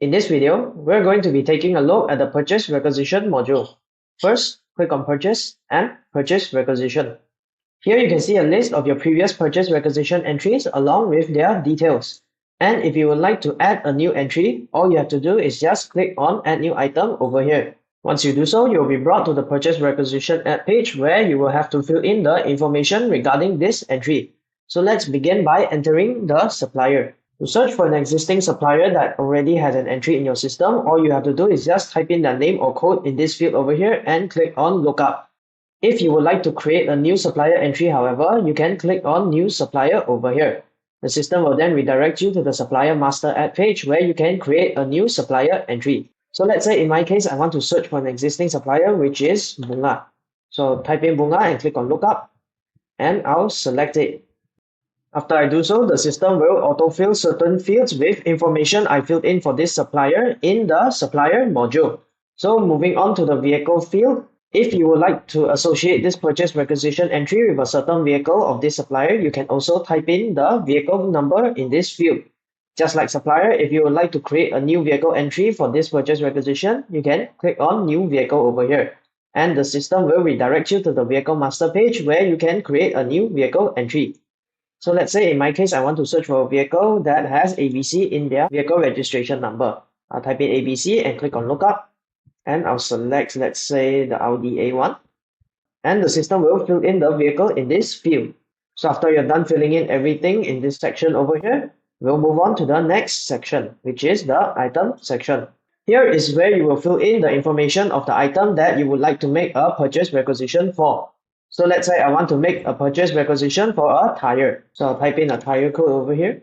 In this video, we're going to be taking a look at the Purchase Requisition module. First, click on Purchase and Purchase Requisition. Here you can see a list of your previous Purchase Requisition entries along with their details. And if you would like to add a new entry, all you have to do is just click on Add New Item over here. Once you do so, you'll be brought to the Purchase Requisition Add page where you will have to fill in the information regarding this entry. So let's begin by entering the supplier. To search for an existing supplier that already has an entry in your system, all you have to do is just type in their name or code in this field over here and click on Lookup. If you would like to create a new supplier entry, however, you can click on New Supplier over here. The system will then redirect you to the Supplier Master Add page where you can create a new supplier entry. So let's say in my case, I want to search for an existing supplier, which is Bunga. So type in Bunga and click on Lookup, and I'll select it. After I do so, the system will autofill certain fields with information I filled in for this supplier in the supplier module. So moving on to the vehicle field, if you would like to associate this purchase requisition entry with a certain vehicle of this supplier, you can also type in the vehicle number in this field. Just like supplier, if you would like to create a new vehicle entry for this purchase requisition, you can click on New Vehicle over here. And the system will redirect you to the vehicle master page where you can create a new vehicle entry. So let's say in my case, I want to search for a vehicle that has ABC in their vehicle registration number. I'll type in ABC and click on Lookup. And I'll select, let's say, the Audi A1. And the system will fill in the vehicle in this field. So after you're done filling in everything in this section over here, we'll move on to the next section, which is the item section. Here is where you will fill in the information of the item that you would like to make a purchase requisition for. So let's say I want to make a purchase requisition for a tire. So I'll type in a tire code over here,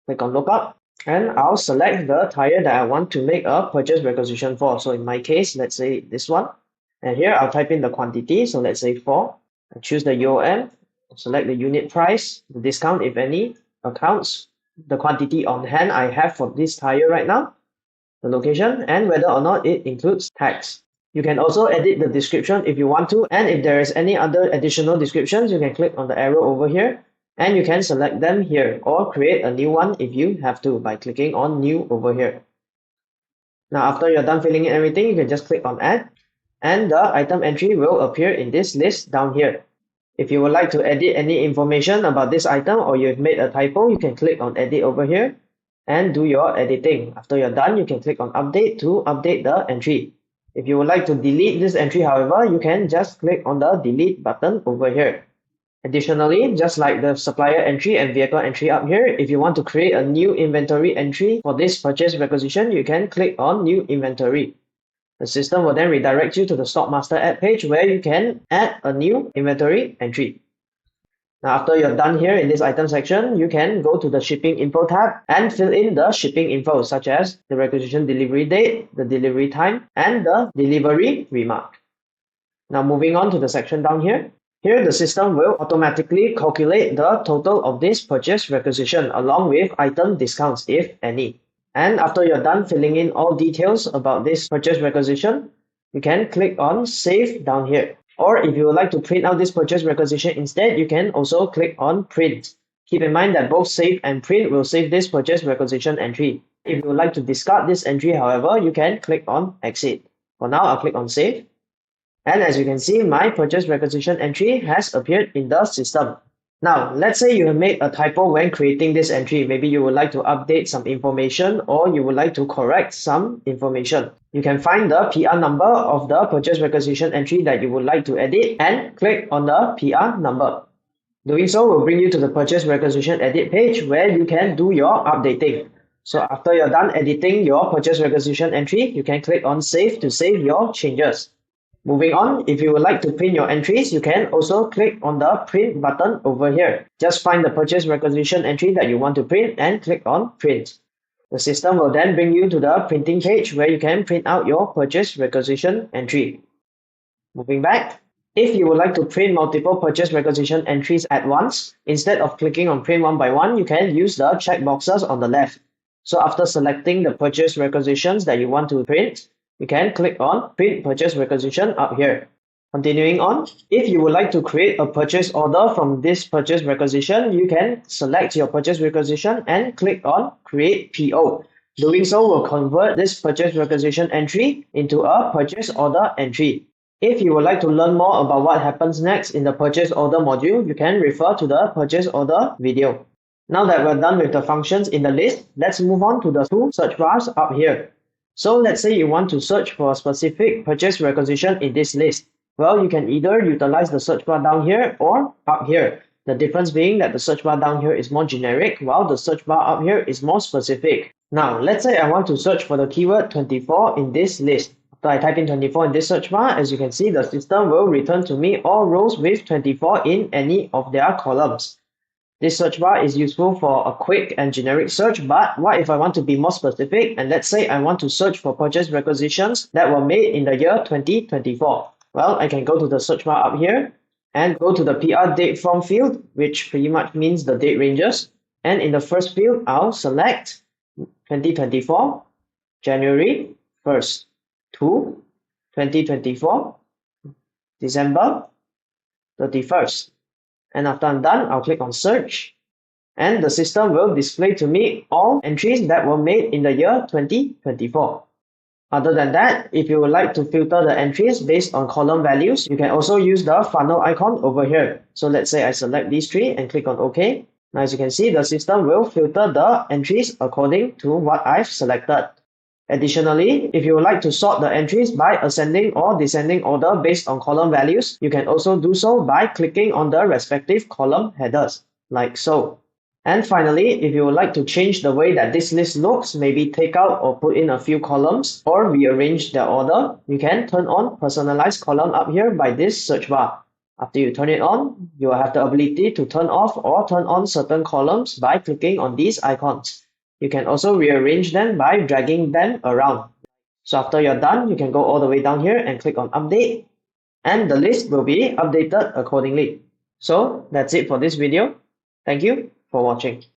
click on Lookup, and I'll select the tire that I want to make a purchase requisition for. So in my case, let's say this one. And here I'll type in the quantity. So let's say 4. I choose the UOM, select the unit price, the discount if any, accounts, the quantity on hand I have for this tire right now, the location, and whether or not it includes tax. You can also edit the description if you want to, and if there is any other additional descriptions, you can click on the arrow over here and you can select them here or create a new one if you have to by clicking on New over here. Now after you're done filling in everything, you can just click on Add and the item entry will appear in this list down here. If you would like to edit any information about this item or you've made a typo, you can click on Edit over here and do your editing. After you're done, you can click on Update to update the entry. If you would like to delete this entry, however, you can just click on the Delete button over here. Additionally, just like the supplier entry and vehicle entry up here, if you want to create a new inventory entry for this purchase requisition, you can click on New Inventory. The system will then redirect you to the Stock Master Add page where you can add a new inventory entry. Now after you're done here in this item section, you can go to the shipping info tab and fill in the shipping info such as the requisition delivery date, the delivery time, and the delivery remark. Now moving on to the section down here. Here the system will automatically calculate the total of this purchase requisition along with item discounts if any. And after you're done filling in all details about this purchase requisition, you can click on Save down here. Or if you would like to print out this purchase requisition instead, you can also click on Print. Keep in mind that both Save and Print will save this purchase requisition entry. If you would like to discard this entry, however, you can click on Exit. For now, I'll click on Save. And as you can see, my purchase requisition entry has appeared in the system. Now, let's say you have made a typo when creating this entry. Maybe you would like to update some information or you would like to correct some information. You can find the PR number of the purchase requisition entry that you would like to edit and click on the PR number. Doing so will bring you to the purchase requisition edit page where you can do your updating. So after you're done editing your purchase requisition entry, you can click on Save to save your changes. Moving on, if you would like to print your entries, you can also click on the Print button over here. Just find the purchase requisition entry that you want to print and click on Print. The system will then bring you to the printing page where you can print out your purchase requisition entry. Moving back, if you would like to print multiple purchase requisition entries at once, instead of clicking on Print one by one, you can use the checkboxes on the left. So after selecting the purchase requisitions that you want to print, you can click on Print Purchase Requisition up here. Continuing on, if you would like to create a purchase order from this purchase requisition, you can select your purchase requisition and click on Create PO. Doing so will convert this purchase requisition entry into a purchase order entry. If you would like to learn more about what happens next in the purchase order module, you can refer to the purchase order video. Now that we're done with the functions in the list, let's move on to the two search bars up here. So let's say you want to search for a specific purchase requisition in this list. Well, you can either utilize the search bar down here or up here. The difference being that the search bar down here is more generic, while the search bar up here is more specific. Now, let's say I want to search for the keyword 24 in this list. After I type in 24 in this search bar, as you can see, the system will return to me all rows with 24 in any of their columns. This search bar is useful for a quick and generic search, but what if I want to be more specific, and let's say I want to search for purchase requisitions that were made in the year 2024? Well, I can go to the search bar up here and go to the PR date from field, which pretty much means the date ranges. And in the first field, I'll select 2024, January 1st to 2024, December 31st. And after I'm done, I'll click on search, and the system will display to me all entries that were made in the year 2024. Other than that, if you would like to filter the entries based on column values, you can also use the funnel icon over here. So let's say I select these three and click on OK. Now as you can see, the system will filter the entries according to what I've selected. Additionally, if you would like to sort the entries by ascending or descending order based on column values, you can also do so by clicking on the respective column headers, like so. And finally, if you would like to change the way that this list looks, maybe take out or put in a few columns or rearrange their order, you can turn on Personalize Column up here by this search bar. After you turn it on, you will have the ability to turn off or turn on certain columns by clicking on these icons. You can also rearrange them by dragging them around. So after you're done, you can go all the way down here and click on Update, and the list will be updated accordingly. So that's it for this video. Thank you for watching.